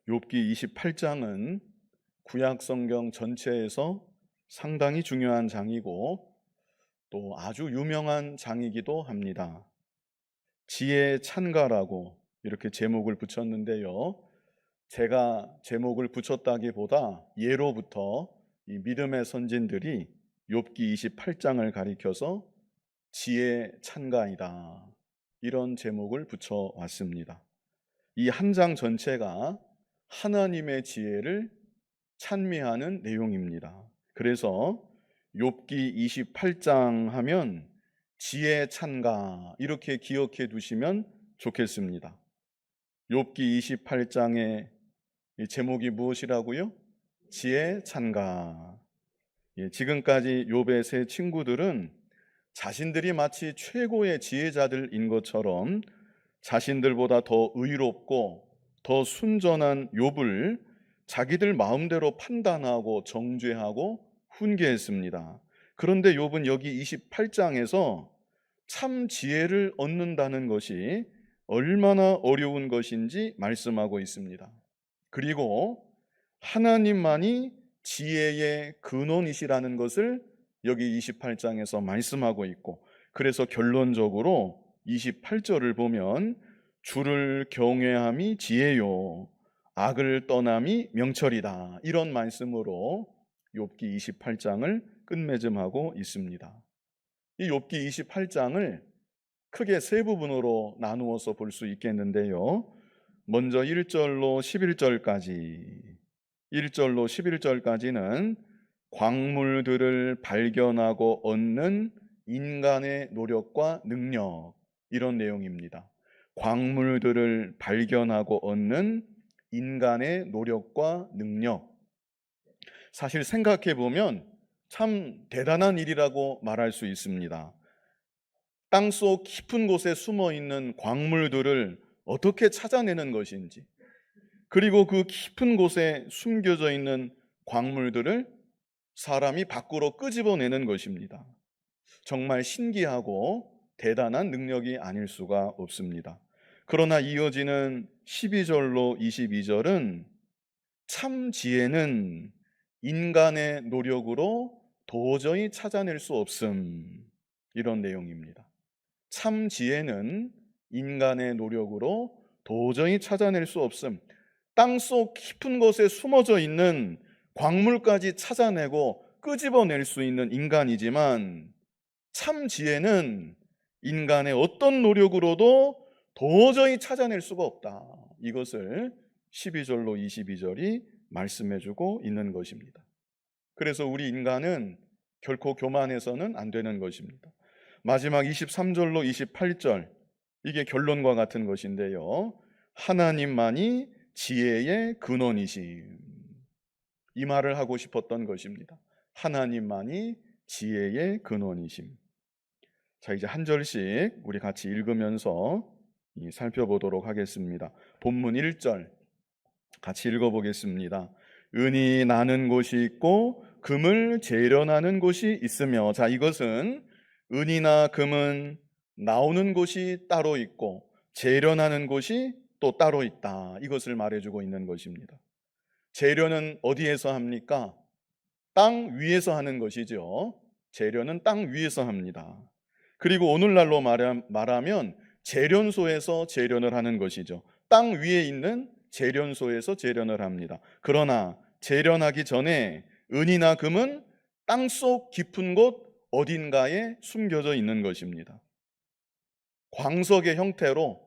욥기 28장은 구약 성경 전체에서 상당히 중요한 장이고 또 아주 유명한 장이기도 합니다. 지혜의 찬가라고 이렇게 제목을 붙였는데요. 제가 제목을 붙였다기보다 예로부터 이 믿음의 선진들이 욥기 28장을 가리켜서 지혜의 찬가이다, 이런 제목을 붙여 왔습니다. 이 한 장 전체가 하나님의 지혜를 찬미하는 내용입니다. 그래서 욥기 28장 하면 지혜 찬가, 이렇게 기억해 두시면 좋겠습니다. 욥기 28장의 제목이 무엇이라고요? 지혜 찬가. 지금까지 욥의 세 친구들은 자신들이 마치 최고의 지혜자들인 것처럼 자신들보다 더 의롭고 더 순전한 욥을 자기들 마음대로 판단하고 정죄하고 훈계했습니다. 그런데 욥은 여기 28장에서 참 지혜를 얻는다는 것이 얼마나 어려운 것인지 말씀하고 있습니다. 그리고 하나님만이 지혜의 근원이시라는 것을 여기 28장에서 말씀하고 있고, 그래서 결론적으로 28절을 보면 주를 경외함이 지혜요 악을 떠남이 명철이다, 이런 말씀으로 욥기 28장을 끝맺음하고 있습니다. 이 욥기 28장을 크게 세 부분으로 나누어서 볼 수 있겠는데요. 먼저 1절로 11절까지, 1절로 11절까지는 광물들을 발견하고 얻는 인간의 노력과 능력, 이런 내용입니다. 광물들을 발견하고 얻는 인간의 노력과 능력. 사실 생각해 보면 참 대단한 일이라고 말할 수 있습니다. 땅속 깊은 곳에 숨어 있는 광물들을 어떻게 찾아내는 것인지, 그리고 그 깊은 곳에 숨겨져 있는 광물들을 사람이 밖으로 끄집어내는 것입니다. 정말 신기하고 대단한 능력이 아닐 수가 없습니다. 그러나 이어지는 12절로 22절은 참 지혜는 인간의 노력으로 도저히 찾아낼 수 없음, 이런 내용입니다. 참 지혜는 인간의 노력으로 도저히 찾아낼 수 없음. 땅속 깊은 곳에 숨어져 있는 광물까지 찾아내고 끄집어낼 수 있는 인간이지만, 참 지혜는 인간의 어떤 노력으로도 도저히 찾아낼 수가 없다. 이것을 12절로 22절이 말씀해주고 있는 것입니다. 그래서 우리 인간은 결코 교만해서는 안 되는 것입니다. 마지막 23절로 28절, 이게 결론과 같은 것인데요. 하나님만이 지혜의 근원이심, 이 말을 하고 싶었던 것입니다. 하나님만이 지혜의 근원이심. 자, 이제 한 절씩 우리 같이 읽으면서 살펴보도록 하겠습니다. 본문 1절 같이 읽어보겠습니다. 은이 나는 곳이 있고 금을 재련하는 곳이 있으며. 자, 이것은 은이나 금은 나오는 곳이 따로 있고 재련하는 곳이 또 따로 있다, 이것을 말해주고 있는 것입니다. 재련은 어디에서 합니까? 땅 위에서 하는 것이죠. 재련은 땅 위에서 합니다. 그리고 오늘날로 말하면 재련소에서 재련을 하는 것이죠. 땅 위에 있는 재련소에서 재련을 합니다. 그러나 재련하기 전에 은이나 금은 땅속 깊은 곳 어딘가에 숨겨져 있는 것입니다. 광석의 형태로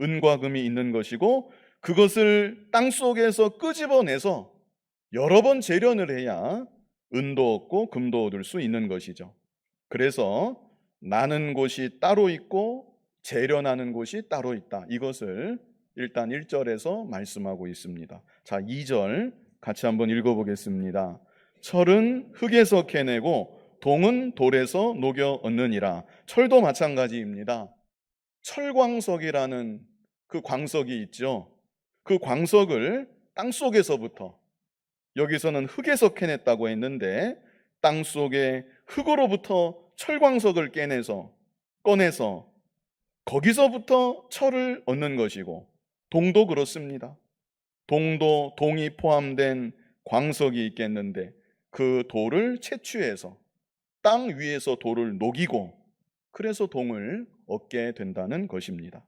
은과 금이 있는 것이고, 그것을 땅속에서 끄집어내서 여러 번 재련을 해야 은도 얻고 금도 얻을 수 있는 것이죠. 그래서 나는 곳이 따로 있고 재련하는 곳이 따로 있다, 이것을 일단 1절에서 말씀하고 있습니다. 자, 2절 같이 한번 읽어보겠습니다. 철은 흙에서 캐내고 동은 돌에서 녹여 얻느니라. 철도 마찬가지입니다. 철광석이라는 그 광석이 있죠. 그 광석을 땅속에서부터, 여기서는 흙에서 캐냈다고 했는데 땅속의 흙으로부터 철광석을 꺼내서 거기서부터 철을 얻는 것이고, 동도 그렇습니다. 동도 동이 포함된 광석이 있겠는데 그 돌을 채취해서 땅 위에서 돌을 녹이고 그래서 동을 얻게 된다는 것입니다.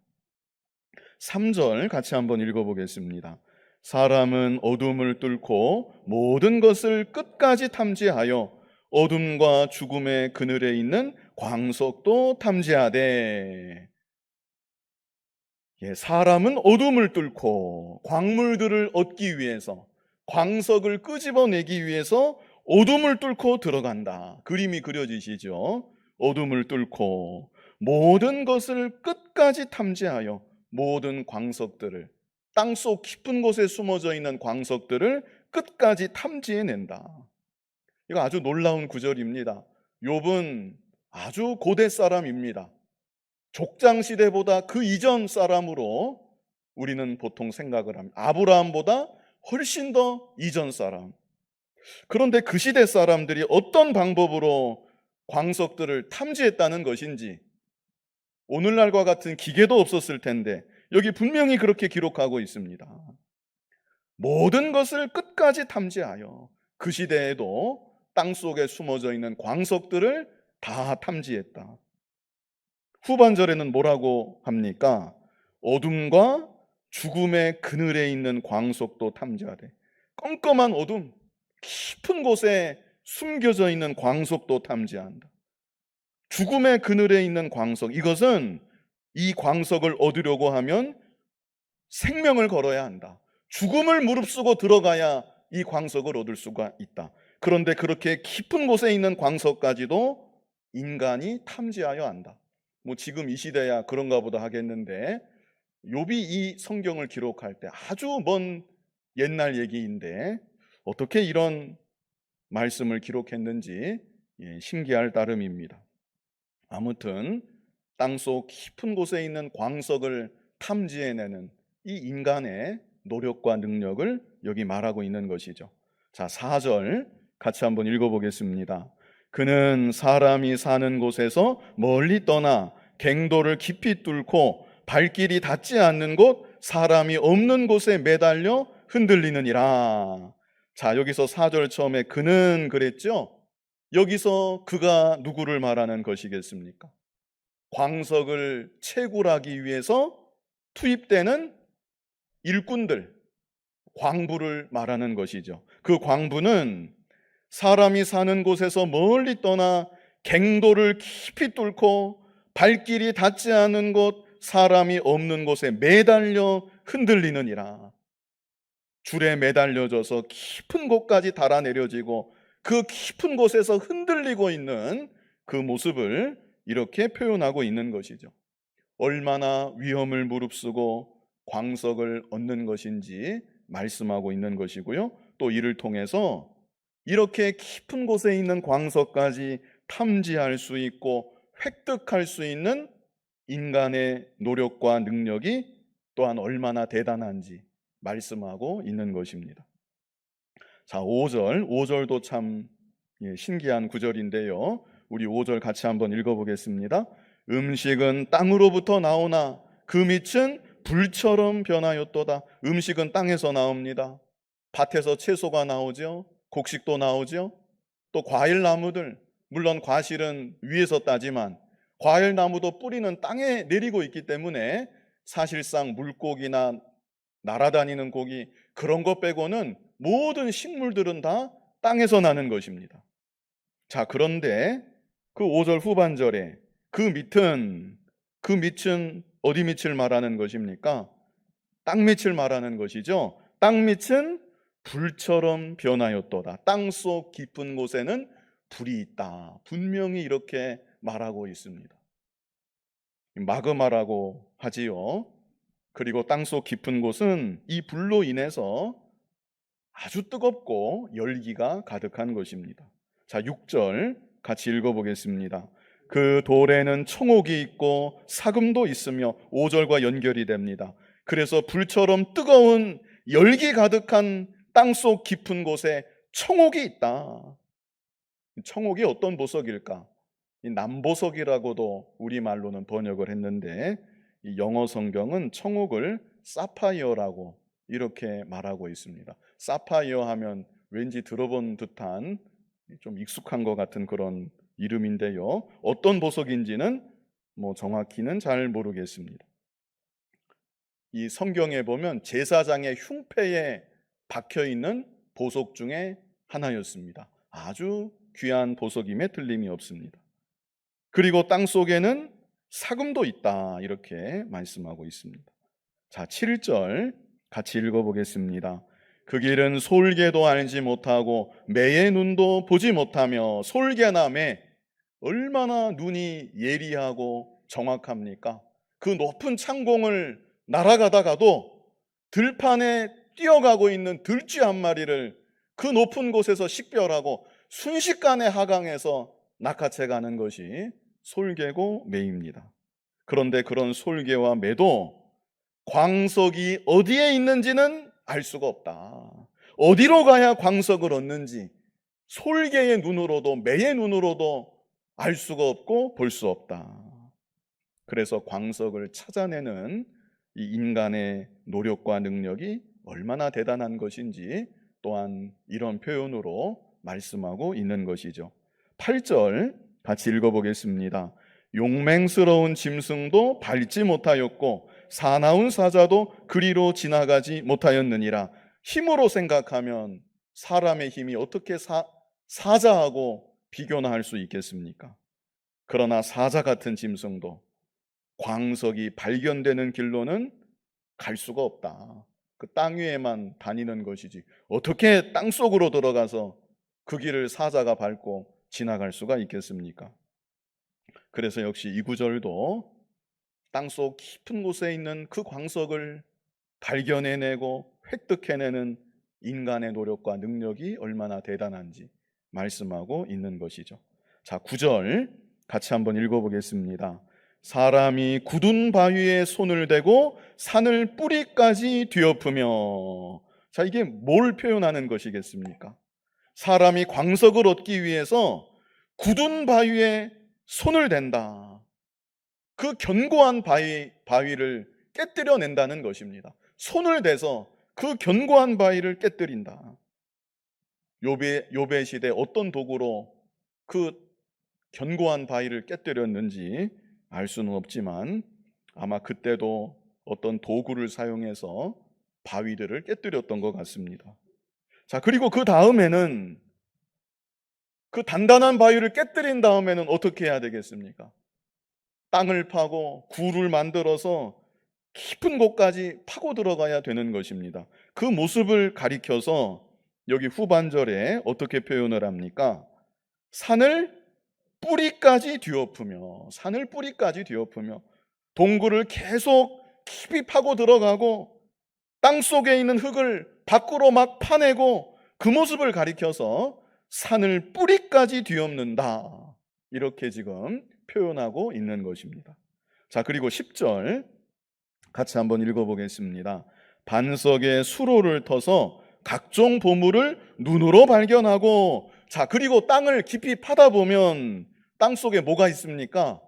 3절 같이 한번 읽어보겠습니다. 사람은 어둠을 뚫고 모든 것을 끝까지 탐지하여 어둠과 죽음의 그늘에 있는 광석도 탐지하되. 사람은 어둠을 뚫고 광물들을 얻기 위해서, 광석을 끄집어내기 위해서 어둠을 뚫고 들어간다. 그림이 그려지시죠? 어둠을 뚫고 모든 것을 끝까지 탐지하여 모든 광석들을, 땅속 깊은 곳에 숨어져 있는 광석들을 끝까지 탐지해낸다. 이거 아주 놀라운 구절입니다. 욥은 아주 고대 사람입니다. 족장 시대보다 그 이전 사람으로 우리는 보통 생각을 합니다. 아브라함보다 훨씬 더 이전 사람. 그런데 그 시대 사람들이 어떤 방법으로 광석들을 탐지했다는 것인지, 오늘날과 같은 기계도 없었을 텐데 여기 분명히 그렇게 기록하고 있습니다. 모든 것을 끝까지 탐지하여 그 시대에도 땅속에 숨어져 있는 광석들을 다 탐지했다. 후반절에는 뭐라고 합니까? 어둠과 죽음의 그늘에 있는 광석도 탐지하되. 껌껌한 어둠, 깊은 곳에 숨겨져 있는 광석도 탐지한다. 죽음의 그늘에 있는 광석, 이것은 이 광석을 얻으려고 하면 생명을 걸어야 한다. 죽음을 무릅쓰고 들어가야 이 광석을 얻을 수가 있다. 그런데 그렇게 깊은 곳에 있는 광석까지도 인간이 탐지하여 한다. 뭐 지금 이 시대야 그런가 보다 하겠는데, 욥이 이 성경을 기록할 때 아주 먼 옛날 얘기인데 어떻게 이런 말씀을 기록했는지 신기할 따름입니다. 아무튼 땅속 깊은 곳에 있는 광석을 탐지해내는 이 인간의 노력과 능력을 여기 말하고 있는 것이죠. 자, 4절 같이 한번 읽어보겠습니다. 그는 사람이 사는 곳에서 멀리 떠나 갱도를 깊이 뚫고 발길이 닿지 않는 곳, 사람이 없는 곳에 매달려 흔들리느니라. 자, 여기서 4절 처음에 그는 그랬죠? 여기서 그가 누구를 말하는 것이겠습니까? 광석을 채굴하기 위해서 투입되는 일꾼들, 광부를 말하는 것이죠. 그 광부는 사람이 사는 곳에서 멀리 떠나 갱도를 깊이 뚫고 발길이 닿지 않은 곳, 사람이 없는 곳에 매달려 흔들리느니라. 줄에 매달려져서 깊은 곳까지 달아내려지고 그 깊은 곳에서 흔들리고 있는 그 모습을 이렇게 표현하고 있는 것이죠. 얼마나 위험을 무릅쓰고 광석을 얻는 것인지 말씀하고 있는 것이고요. 또 이를 통해서 이렇게 깊은 곳에 있는 광석까지 탐지할 수 있고 획득할 수 있는 인간의 노력과 능력이 또한 얼마나 대단한지 말씀하고 있는 것입니다. 자, 5절도 참 신기한 구절인데요. 우리 5절 같이 한번 읽어보겠습니다. 음식은 땅으로부터 나오나 그 밑은 불처럼 변하였도다. 음식은 땅에서 나옵니다. 밭에서 채소가 나오죠. 곡식도 나오죠. 또 과일나무들, 물론 과실은 위에서 따지만 과일나무도 뿌리는 땅에 내리고 있기 때문에 사실상 물고기나 날아다니는 고기, 그런 것 빼고는 모든 식물들은 다 땅에서 나는 것입니다. 자, 그런데 그 5절 후반절에 그 밑은 어디 밑을 말하는 것입니까? 땅 밑을 말하는 것이죠. 땅 밑은 불처럼 변하였도다. 땅속 깊은 곳에는 불이 있다. 분명히 이렇게 말하고 있습니다. 마그마라고 하지요. 그리고 땅속 깊은 곳은 이 불로 인해서 아주 뜨겁고 열기가 가득한 것입니다. 자, 6절 같이 읽어보겠습니다. 그 돌에는 청옥이 있고 사금도 있으며 5절과 연결이 됩니다. 그래서 불처럼 뜨거운 열기 가득한 땅속 깊은 곳에 청옥이 있다. 청옥이 어떤 보석일까? 이 남보석이라고도 우리말로는 번역을 했는데 이 영어 성경은 청옥을 사파이어라고 이렇게 말하고 있습니다. 사파이어 하면 왠지 들어본 듯한 좀 익숙한 것 같은 그런 이름인데요. 어떤 보석인지는 정확히는 잘 모르겠습니다. 이 성경에 보면 제사장의 흉패에 박혀 있는 보석 중에 하나였습니다. 아주 귀한 보석임에 틀림이 없습니다. 그리고 땅 속에는 사금도 있다, 이렇게 말씀하고 있습니다. 자, 7절 같이 읽어보겠습니다. 그 길은 솔개도 알지 못하고 매의 눈도 보지 못하며. 솔개나 매, 얼마나 눈이 예리하고 정확합니까? 그 높은 창공을 날아가다가도 들판에 뛰어가고 있는 들쥐 한 마리를 그 높은 곳에서 식별하고 순식간에 하강해서 낚아채 가는 것이 솔개고 매입니다. 그런데 그런 솔개와 매도 광석이 어디에 있는지는 알 수가 없다. 어디로 가야 광석을 얻는지 솔개의 눈으로도 매의 눈으로도 알 수가 없고 볼 수 없다. 그래서 광석을 찾아내는 이 인간의 노력과 능력이 얼마나 대단한 것인지 또한 이런 표현으로 말씀하고 있는 것이죠. 8절 같이 읽어보겠습니다. 용맹스러운 짐승도 밟지 못하였고 사나운 사자도 그리로 지나가지 못하였느니라. 힘으로 생각하면 사람의 힘이 어떻게 사자하고 비교나 할 수 있겠습니까? 그러나 사자 같은 짐승도 광석이 발견되는 길로는 갈 수가 없다. 그 땅 위에만 다니는 것이지 어떻게 땅 속으로 들어가서 그 길을 사자가 밟고 지나갈 수가 있겠습니까? 그래서 역시 이 구절도 땅속 깊은 곳에 있는 그 광석을 발견해내고 획득해내는 인간의 노력과 능력이 얼마나 대단한지 말씀하고 있는 것이죠. 자, 9절 같이 한번 읽어보겠습니다. 사람이 굳은 바위에 손을 대고 산을 뿌리까지 뒤엎으며. 자, 이게 뭘 표현하는 것이겠습니까? 사람이 광석을 얻기 위해서 굳은 바위에 손을 댄다. 그 견고한 바위를 깨뜨려낸다는 것입니다. 손을 대서 그 견고한 바위를 깨뜨린다. 욥의 시대 어떤 도구로 그 견고한 바위를 깨뜨렸는지 알 수는 없지만 아마 그때도 어떤 도구를 사용해서 바위들을 깨뜨렸던 것 같습니다. 자, 그리고 그 다음에는 그 단단한 바위를 깨뜨린 다음에는 어떻게 해야 되겠습니까? 땅을 파고 굴을 만들어서 깊은 곳까지 파고 들어가야 되는 것입니다. 그 모습을 가리켜서 여기 후반절에 어떻게 표현을 합니까? 산을 뿌리까지 뒤엎으며, 산을 뿌리까지 뒤엎으며, 동굴을 계속 깊이 파고 들어가고 땅 속에 있는 흙을 밖으로 막 파내고 그 모습을 가리켜서 산을 뿌리까지 뒤엎는다, 이렇게 지금 표현하고 있는 것입니다. 자, 그리고 10절 같이 한번 읽어보겠습니다. 반석에 수로를 터서 각종 보물을 눈으로 발견하고. 자, 그리고 땅을 깊이 파다 보면 땅 속에 뭐가 있습니까?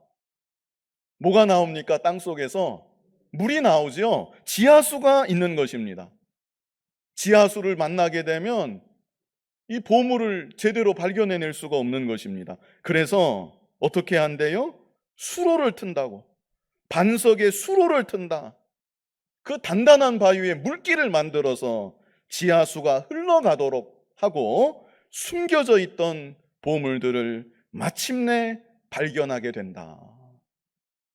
뭐가 나옵니까? 땅 속에서 물이 나오죠. 지하수가 있는 것입니다. 지하수를 만나게 되면 이 보물을 제대로 발견해낼 수가 없는 것입니다. 그래서 어떻게 한대요? 수로를 튼다고. 반석에 수로를 튼다. 그 단단한 바위에 물길을 만들어서 지하수가 흘러가도록 하고 숨겨져 있던 보물들을 마침내 발견하게 된다.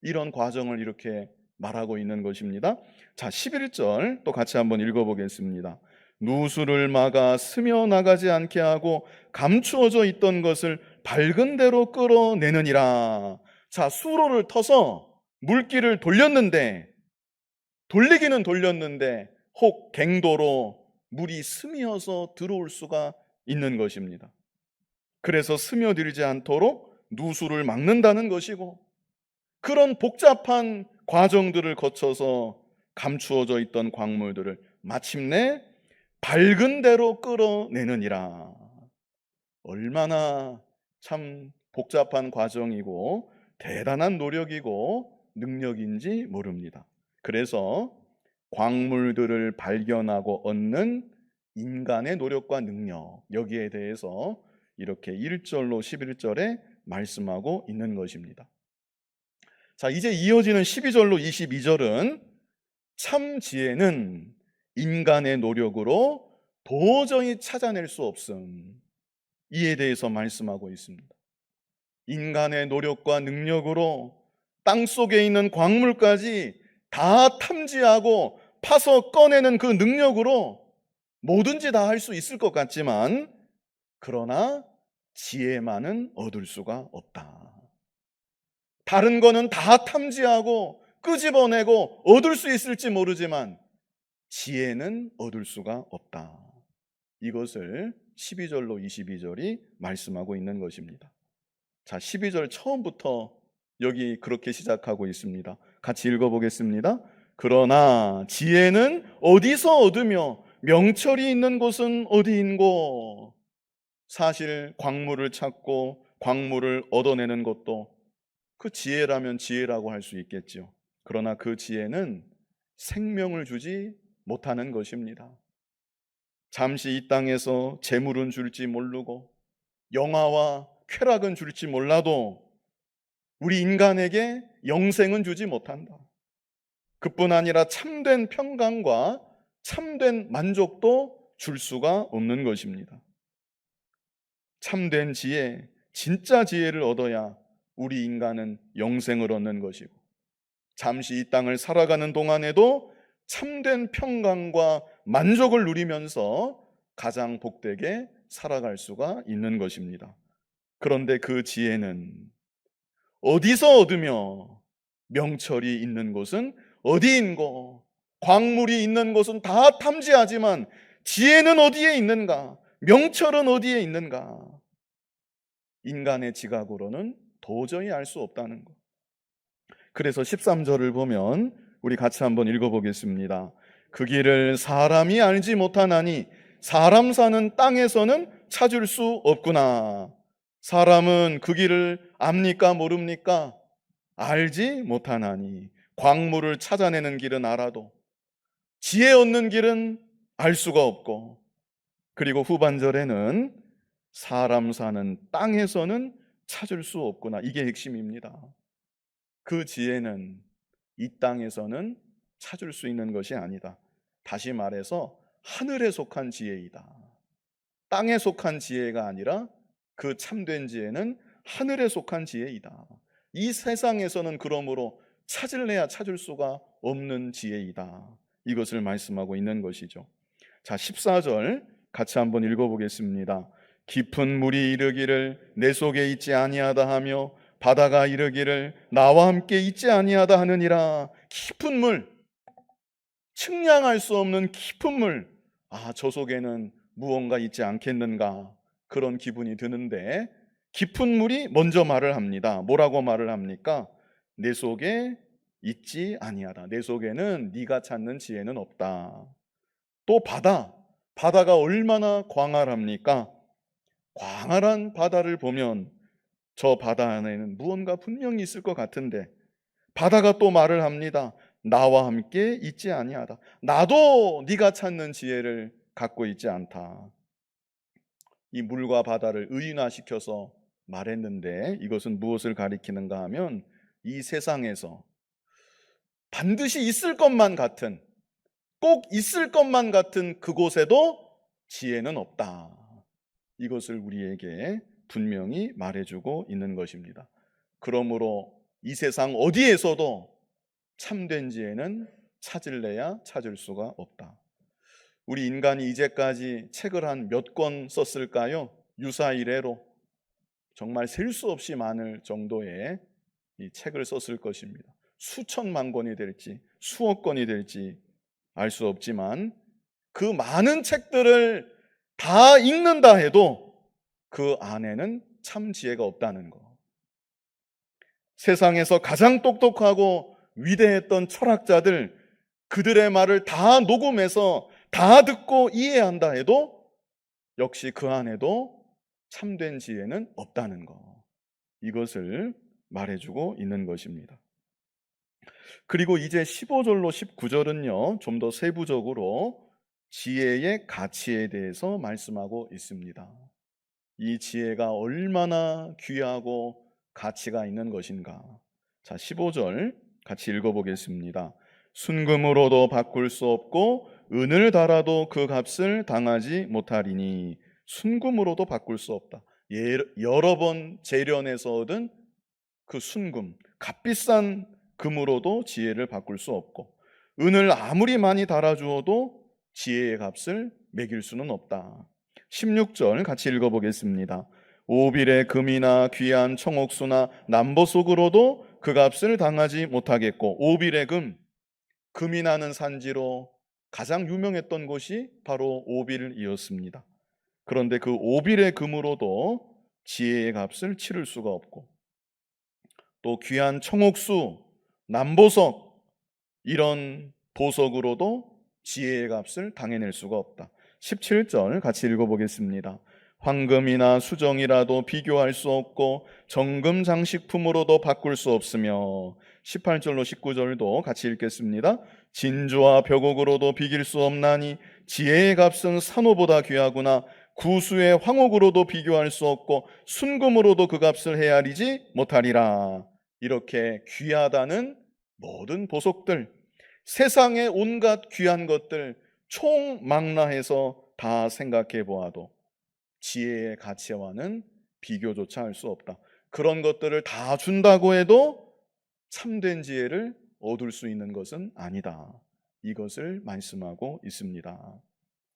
이런 과정을 이렇게 말하고 있는 것입니다. 자, 11절 또 같이 한번 읽어보겠습니다. 누수를 막아 스며 나가지 않게 하고 감추어져 있던 것을 밝은 대로 끌어내느니라. 자, 수로를 터서 물길을 돌리기는 돌렸는데 혹 갱도로 물이 스며서 들어올 수가 있는 것입니다. 그래서 스며들지 않도록 누수를 막는다는 것이고, 그런 복잡한 과정들을 거쳐서 감추어져 있던 광물들을 마침내 밝은 대로 끌어내느니라. 얼마나 참 복잡한 과정이고 대단한 노력이고 능력인지 모릅니다. 그래서 광물들을 발견하고 얻는 인간의 노력과 능력, 여기에 대해서 이렇게 1절로 11절에 말씀하고 있는 것입니다. 자, 이제 이어지는 12절로 22절은 참 지혜는 인간의 노력으로 도저히 찾아낼 수 없음, 이에 대해서 말씀하고 있습니다. 인간의 노력과 능력으로 땅 속에 있는 광물까지 다 탐지하고 파서 꺼내는 그 능력으로 뭐든지 다 할 수 있을 것 같지만, 그러나 지혜만은 얻을 수가 없다. 다른 거는 다 탐지하고 끄집어내고 얻을 수 있을지 모르지만 지혜는 얻을 수가 없다. 이것을 12절로 22절이 말씀하고 있는 것입니다. 자, 12절 처음부터 여기 그렇게 시작하고 있습니다. 같이 읽어보겠습니다. 그러나 지혜는 어디서 얻으며 명철이 있는 곳은 어디인고? 사실 광물을 찾고 광물을 얻어내는 것도 그 지혜라면 지혜라고 할 수 있겠죠. 그러나 그 지혜는 생명을 주지 못하는 것입니다. 잠시 이 땅에서 재물은 줄지 모르고 영화와 쾌락은 줄지 몰라도 우리 인간에게 영생은 주지 못한다. 그뿐 아니라 참된 평강과 참된 만족도 줄 수가 없는 것입니다. 참된 지혜, 진짜 지혜를 얻어야 우리 인간은 영생을 얻는 것이고, 잠시 이 땅을 살아가는 동안에도 참된 평강과 만족을 누리면서 가장 복되게 살아갈 수가 있는 것입니다. 그런데 그 지혜는 어디서 얻으며 명철이 있는 곳은 어디인고? 광물이 있는 곳은 다 탐지하지만 지혜는 어디에 있는가? 명철은 어디에 있는가? 인간의 지각으로는 도저히 알 수 없다는 것. 그래서 13절을 보면 우리 같이 한번 읽어보겠습니다. 그 길을 사람이 알지 못하나니 사람 사는 땅에서는 찾을 수 없구나. 사람은 그 길을 압니까 모릅니까? 알지 못하나니. 광물을 찾아내는 길은 알아도 지혜 얻는 길은 알 수가 없고, 그리고 후반절에는 사람 사는 땅에서는 찾을 수 없구나. 이게 핵심입니다. 그 지혜는 이 땅에서는 찾을 수 있는 것이 아니다. 다시 말해서 하늘에 속한 지혜이다. 땅에 속한 지혜가 아니라 그 참된 지혜는 하늘에 속한 지혜이다. 이 세상에서는 그러므로 찾을래야 찾을 수가 없는 지혜이다. 이것을 말씀하고 있는 것이죠. 자, 14절 같이 한번 읽어보겠습니다. 깊은 물이 이르기를 내 속에 있지 아니하다 하며 바다가 이르기를 나와 함께 있지 아니하다 하느니라. 깊은 물, 측량할 수 없는 깊은 물, 저 속에는 무언가 있지 않겠는가, 그런 기분이 드는데, 깊은 물이 먼저 말을 합니다. 뭐라고 말을 합니까? 내 속에 있지 아니하다. 내 속에는 네가 찾는 지혜는 없다. 또 바다가 얼마나 광활합니까? 광활한 바다를 보면 저 바다 안에는 무언가 분명히 있을 것 같은데, 바다가 또 말을 합니다. 나와 함께 있지 아니하다. 나도 네가 찾는 지혜를 갖고 있지 않다. 이 물과 바다를 의인화시켜서 말했는데, 이것은 무엇을 가리키는가 하면 이 세상에서 반드시 있을 것만 같은, 꼭 있을 것만 같은 그곳에도 지혜는 없다. 이것을 우리에게 분명히 말해주고 있는 것입니다. 그러므로 이 세상 어디에서도 참된 지혜는 찾을래야 찾을 수가 없다. 우리 인간이 이제까지 책을 한 몇 권 썼을까요? 유사 이래로 정말 셀 수 없이 많을 정도의 이 책을 썼을 것입니다. 수천만 권이 될지 수억 권이 될지 알 수 없지만, 그 많은 책들을 다 읽는다 해도 그 안에는 참 지혜가 없다는 것. 세상에서 가장 똑똑하고 위대했던 철학자들, 그들의 말을 다 녹음해서 다 듣고 이해한다 해도 역시 그 안에도 참된 지혜는 없다는 것. 이것을 말해주고 있는 것입니다. 그리고 이제 15절로 19절은요, 좀 더 세부적으로 지혜의 가치에 대해서 말씀하고 있습니다. 이 지혜가 얼마나 귀하고 가치가 있는 것인가. 자, 15절 같이 읽어보겠습니다. 순금으로도 바꿀 수 없고 은을 달아도 그 값을 당하지 못하리니. 순금으로도 바꿀 수 없다. 여러 번 재련해서 얻은 그 순금, 값비싼 금으로도 지혜를 바꿀 수 없고, 은을 아무리 많이 달아주어도 지혜의 값을 매길 수는 없다. 16절 같이 읽어보겠습니다. 오빌의 금이나 귀한 청옥수나 남보석으로도 그 값을 당하지 못하겠고. 오빌의 금, 금이 나는 산지로 가장 유명했던 곳이 바로 오빌이었습니다. 그런데 그 오빌의 금으로도 지혜의 값을 치를 수가 없고, 또 귀한 청옥수, 남보석, 이런 보석으로도 지혜의 값을 당해낼 수가 없다. 17절 같이 읽어보겠습니다. 황금이나 수정이라도 비교할 수 없고 정금 장식품으로도 바꿀 수 없으며. 18절로 19절도 같이 읽겠습니다. 진주와 벽옥으로도 비길 수 없나니 지혜의 값은 산호보다 귀하구나. 구수의 황옥으로도 비교할 수 없고 순금으로도 그 값을 헤아리지 못하리라. 이렇게 귀하다는 모든 보석들, 세상의 온갖 귀한 것들 총망라해서 다 생각해 보아도 지혜의 가치와는 비교조차 할 수 없다. 그런 것들을 다 준다고 해도 참된 지혜를 얻을 수 있는 것은 아니다. 이것을 말씀하고 있습니다.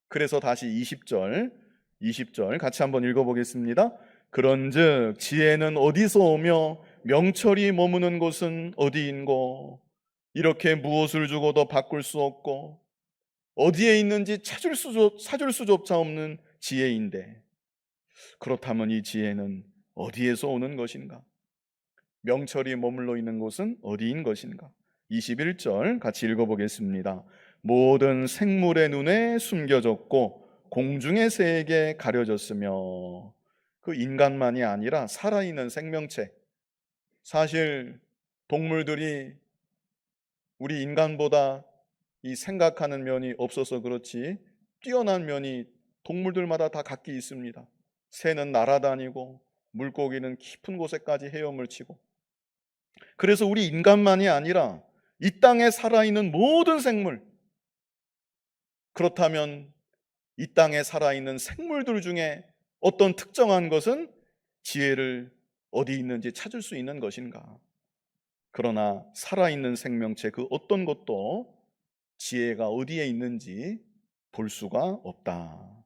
그래서 다시 20절 같이 한번 읽어보겠습니다. 그런즉 지혜는 어디서 오며 명철이 머무는 곳은 어디인고. 이렇게 무엇을 주고도 바꿀 수 없고 어디에 있는지 찾을 수조차 없는 지혜인데, 그렇다면 이 지혜는 어디에서 오는 것인가? 명철이 머물러 있는 곳은 어디인 것인가? 21절 같이 읽어보겠습니다. 모든 생물의 눈에 숨겨졌고 공중의 새에게 가려졌으며. 그 인간만이 아니라 살아있는 생명체, 사실 동물들이 우리 인간보다 이 생각하는 면이 없어서 그렇지 뛰어난 면이 동물들마다 다 각기 있습니다. 새는 날아다니고 물고기는 깊은 곳에까지 헤엄을 치고. 그래서 우리 인간만이 아니라 이 땅에 살아있는 모든 생물, 그렇다면 이 땅에 살아있는 생물들 중에 어떤 특정한 것은 지혜를 어디 있는지 찾을 수 있는 것인가? 그러나 살아있는 생명체 그 어떤 것도 지혜가 어디에 있는지 볼 수가 없다.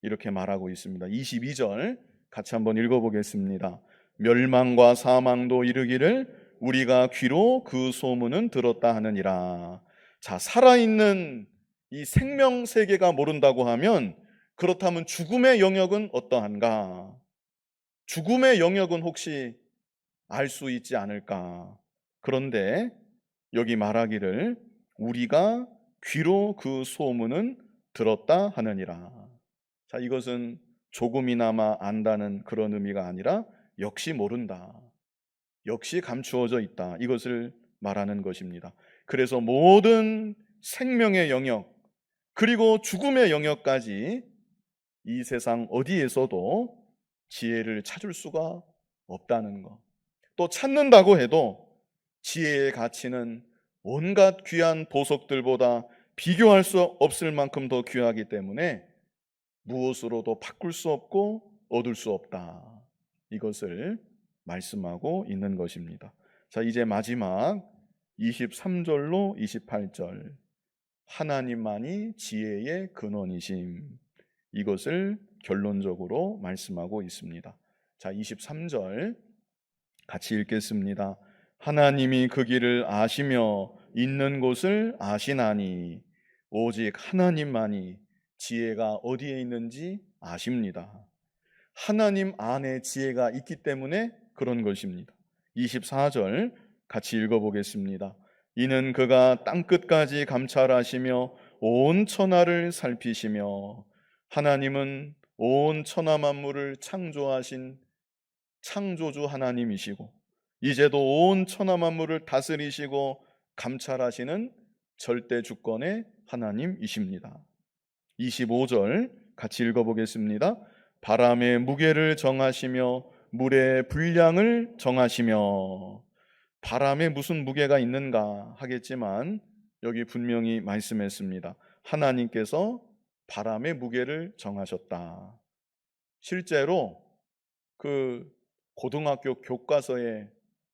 이렇게 말하고 있습니다. 22절 같이 한번 읽어보겠습니다. 멸망과 사망도 이르기를 우리가 귀로 그 소문은 들었다 하느니라. 자, 살아있는 이 생명 세계가 모른다고 하면, 그렇다면 죽음의 영역은 어떠한가? 죽음의 영역은 혹시 알 수 있지 않을까? 그런데 여기 말하기를 우리가 귀로 그 소문은 들었다 하느니라. 자, 이것은 조금이나마 안다는 그런 의미가 아니라 역시 모른다, 역시 감추어져 있다, 이것을 말하는 것입니다. 그래서 모든 생명의 영역, 그리고 죽음의 영역까지 이 세상 어디에서도 지혜를 찾을 수가 없다는 것. 또 찾는다고 해도 지혜의 가치는 온갖 귀한 보석들보다 비교할 수 없을 만큼 더 귀하기 때문에 무엇으로도 바꿀 수 없고 얻을 수 없다. 이것을 말씀하고 있는 것입니다. 자, 이제 마지막 23절로 28절. 하나님만이 지혜의 근원이심. 이것을 결론적으로 말씀하고 있습니다. 자, 23절 같이 읽겠습니다. 하나님이 그 길을 아시며 있는 곳을 아시나니. 오직 하나님만이 지혜가 어디에 있는지 아십니다. 하나님 안에 지혜가 있기 때문에 그런 것입니다. 24절 같이 읽어보겠습니다. 이는 그가 땅끝까지 감찰하시며 온 천하를 살피시며. 하나님은 온 천하 만물을 창조하신 창조주 하나님이시고 이제도 온 천하 만물을 다스리시고 감찰하시는 절대 주권의 하나님이십니다. 25절 같이 읽어보겠습니다. 바람의 무게를 정하시며 물의 분량을 정하시며. 바람에 무슨 무게가 있는가 하겠지만 여기 분명히 말씀했습니다. 하나님께서 바람의 무게를 정하셨다. 실제로 그 고등학교 교과서에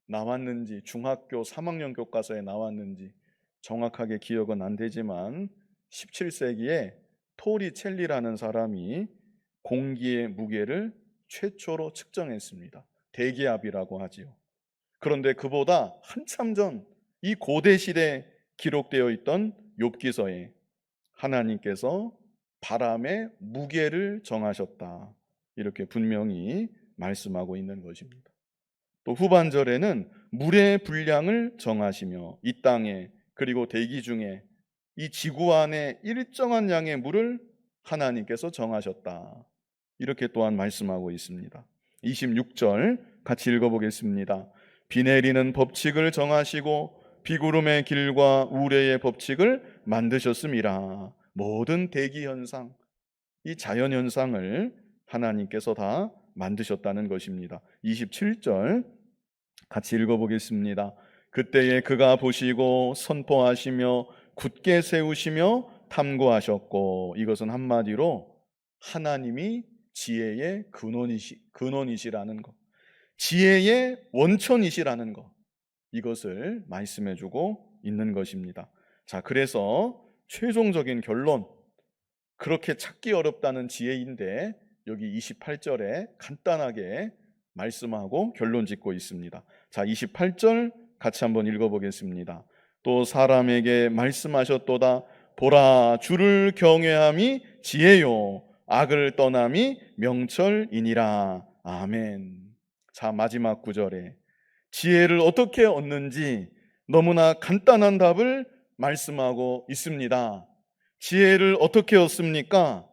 나왔는지 중학교 3학년 교과서에 나왔는지 정확하게 기억은 안 되지만 17세기에 토리첼리라는 사람이 공기의 무게를 최초로 측정했습니다. 대기압이라고 하지요. 그런데 그보다 한참 전 이 고대 시대에 기록되어 있던 욥기서에 하나님께서 바람의 무게를 정하셨다, 이렇게 분명히 말씀하고 있는 것입니다. 또 후반절에는 물의 분량을 정하시며 이 땅에 그리고 대기 중에 이 지구 안에 일정한 양의 물을 하나님께서 정하셨다, 이렇게 또한 말씀하고 있습니다. 26절 같이 읽어보겠습니다. 비 내리는 법칙을 정하시고 비구름의 길과 우레의 법칙을 만드셨음이라. 모든 대기 현상, 이 자연 현상을 하나님께서 다 만드셨다는 것입니다. 27절 같이 읽어보겠습니다. 그때에 그가 보시고 선포하시며 굳게 세우시며 탐구하셨고. 이것은 한마디로 하나님이 지혜의 근원이시라는 것, 지혜의 원천이시라는 것, 이것을 말씀해주고 있는 것입니다. 자, 그래서 최종적인 결론, 그렇게 찾기 어렵다는 지혜인데 여기 28절에 간단하게 말씀하고 결론 짓고 있습니다. 자, 28절 같이 한번 읽어보겠습니다. 또 사람에게 말씀하셨도다. 보라, 주를 경외함이 지혜요 악을 떠남이 명철이니라. 아멘. 자, 마지막 구절에 지혜를 어떻게 얻는지 너무나 간단한 답을 말씀하고 있습니다. 지혜를 어떻게 얻습니까?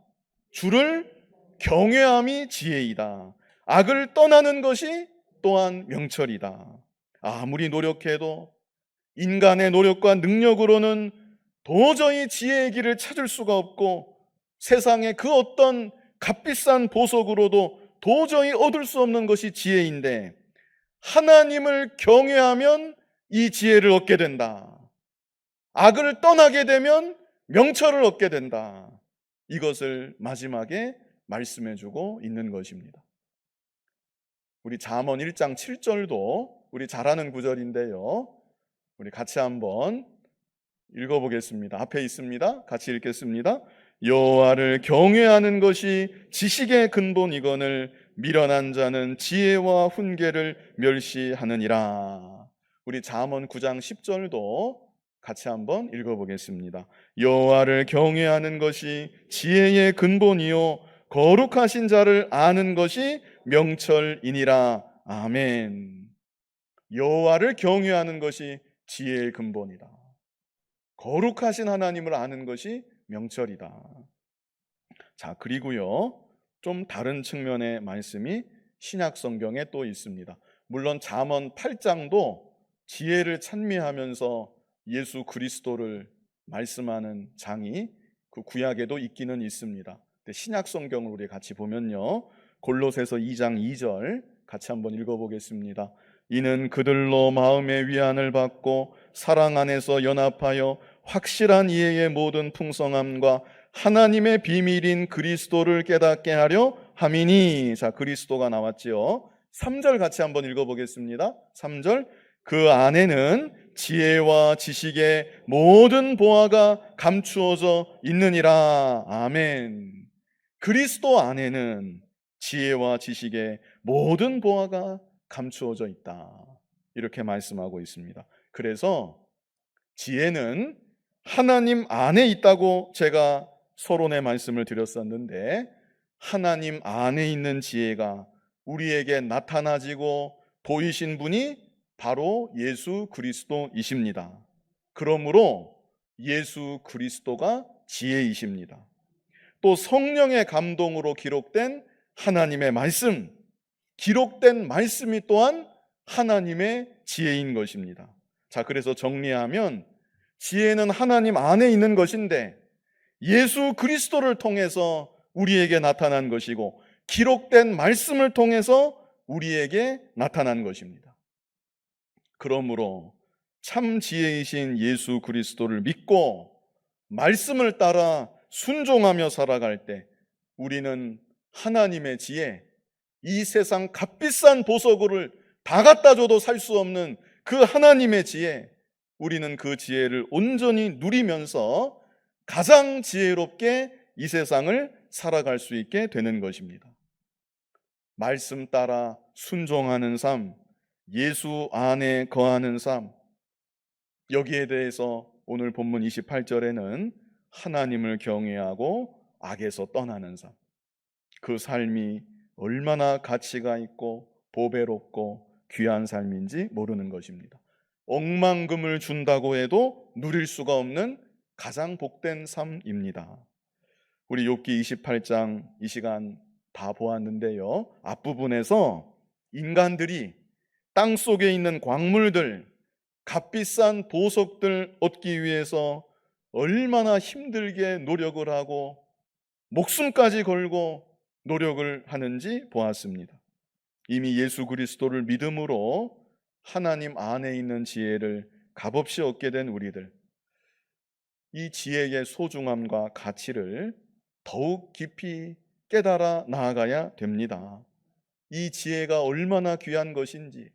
주를 경외함이 지혜이다. 악을 떠나는 것이 또한 명철이다. 아무리 노력해도 인간의 노력과 능력으로는 도저히 지혜의 길을 찾을 수가 없고 세상의 그 어떤 값비싼 보석으로도 도저히 얻을 수 없는 것이 지혜인데 하나님을 경외하면 이 지혜를 얻게 된다. 악을 떠나게 되면 명철을 얻게 된다. 이것을 마지막에 말씀해주고 있는 것입니다. 우리 잠언 1장 7절도 우리 잘 아는 구절인데요, 우리 같이 한번 읽어보겠습니다. 앞에 있습니다. 같이 읽겠습니다. 여호와를 경외하는 것이 지식의 근본이거늘 미련한 자는 지혜와 훈계를 멸시하느니라. 우리 잠언 9장 10절도 같이 한번 읽어보겠습니다. 여호와를 경외하는 것이 지혜의 근본이요 거룩하신 자를 아는 것이 명철이니라. 아멘. 여호와를 경외하는 것이 지혜의 근본이다. 거룩하신 하나님을 아는 것이 명철이다. 자, 그리고요, 좀 다른 측면의 말씀이 신약 성경에 또 있습니다. 물론 잠언 8장도 지혜를 찬미하면서 예수 그리스도를 말씀하는 장이 그 구약에도 있기는 있습니다. 근데 신약 성경을 우리 같이 보면요, 골로새서 2장 2절 같이 한번 읽어보겠습니다. 이는 그들로 마음의 위안을 받고 사랑 안에서 연합하여 확실한 이해의 모든 풍성함과 하나님의 비밀인 그리스도를 깨닫게 하려 함이니. 자, 그리스도가 나왔지요. 3절 같이 한번 읽어보겠습니다. 3절 그 안에는 지혜와 지식의 모든 보화가 감추어져 있느니라. 아멘. 그리스도 안에는 지혜와 지식의 모든 보화가 감추어져 있다, 이렇게 말씀하고 있습니다. 그래서 지혜는 하나님 안에 있다고 제가 서론의 말씀을 드렸었는데, 하나님 안에 있는 지혜가 우리에게 나타나지고 보이신 분이 바로 예수 그리스도이십니다. 그러므로 예수 그리스도가 지혜이십니다. 또 성령의 감동으로 기록된 하나님의 말씀, 기록된 말씀이 또한 하나님의 지혜인 것입니다. 자, 그래서 정리하면 지혜는 하나님 안에 있는 것인데 예수 그리스도를 통해서 우리에게 나타난 것이고 기록된 말씀을 통해서 우리에게 나타난 것입니다. 그러므로 참 지혜이신 예수 그리스도를 믿고 말씀을 따라 순종하며 살아갈 때 우리는 하나님의 지혜, 이 세상 값비싼 보석을 다 갖다 줘도 살 수 없는 그 하나님의 지혜, 우리는 그 지혜를 온전히 누리면서 가장 지혜롭게 이 세상을 살아갈 수 있게 되는 것입니다. 말씀 따라 순종하는 삶, 예수 안에 거하는 삶, 여기에 대해서 오늘 본문 28절에는 하나님을 경외하고 악에서 떠나는 삶, 그 삶이 얼마나 가치가 있고 보배롭고 귀한 삶인지 모르는 것입니다. 억만금을 준다고 해도 누릴 수가 없는 가장 복된 삶입니다. 우리 욥기 28장 이 시간 다 보았는데요, 앞부분에서 인간들이 땅 속에 있는 광물들, 값비싼 보석들 얻기 위해서 얼마나 힘들게 노력을 하고 목숨까지 걸고 노력을 하는지 보았습니다. 이미 예수 그리스도를 믿음으로 하나님 안에 있는 지혜를 값없이 얻게 된 우리들, 이 지혜의 소중함과 가치를 더욱 깊이 깨달아 나아가야 됩니다. 이 지혜가 얼마나 귀한 것인지,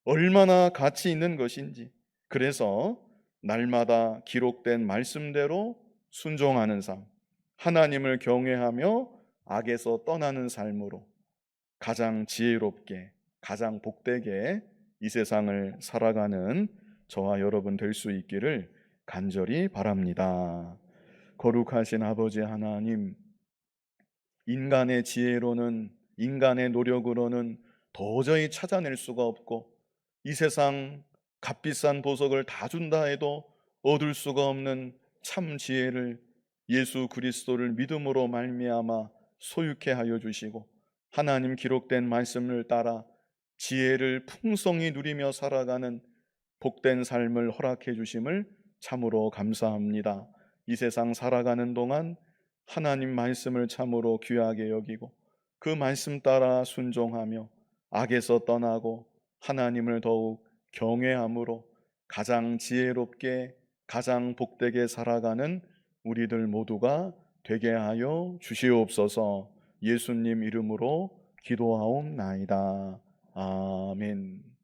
얼마나 가치 있는 것인지, 그래서 날마다 기록된 말씀대로 순종하는 삶, 하나님을 경외하며 악에서 떠나는 삶으로 가장 지혜롭게, 가장 복되게 이 세상을 살아가는 저와 여러분 될 수 있기를 간절히 바랍니다. 거룩하신 아버지 하나님, 인간의 지혜로는, 인간의 노력으로는 도저히 찾아낼 수가 없고 이 세상 값비싼 보석을 다 준다 해도 얻을 수가 없는 참 지혜를 예수 그리스도를 믿음으로 말미암아 소유케 하여 주시고 하나님 기록된 말씀을 따라 지혜를 풍성히 누리며 살아가는 복된 삶을 허락해 주심을 참으로 감사합니다. 이 세상 살아가는 동안 하나님 말씀을 참으로 귀하게 여기고 그 말씀 따라 순종하며 악에서 떠나고 하나님을 더욱 경외함으로 가장 지혜롭게, 가장 복되게 살아가는 우리들 모두가 되게 하여 주시옵소서. 예수님 이름으로 기도하옵나이다. 아멘.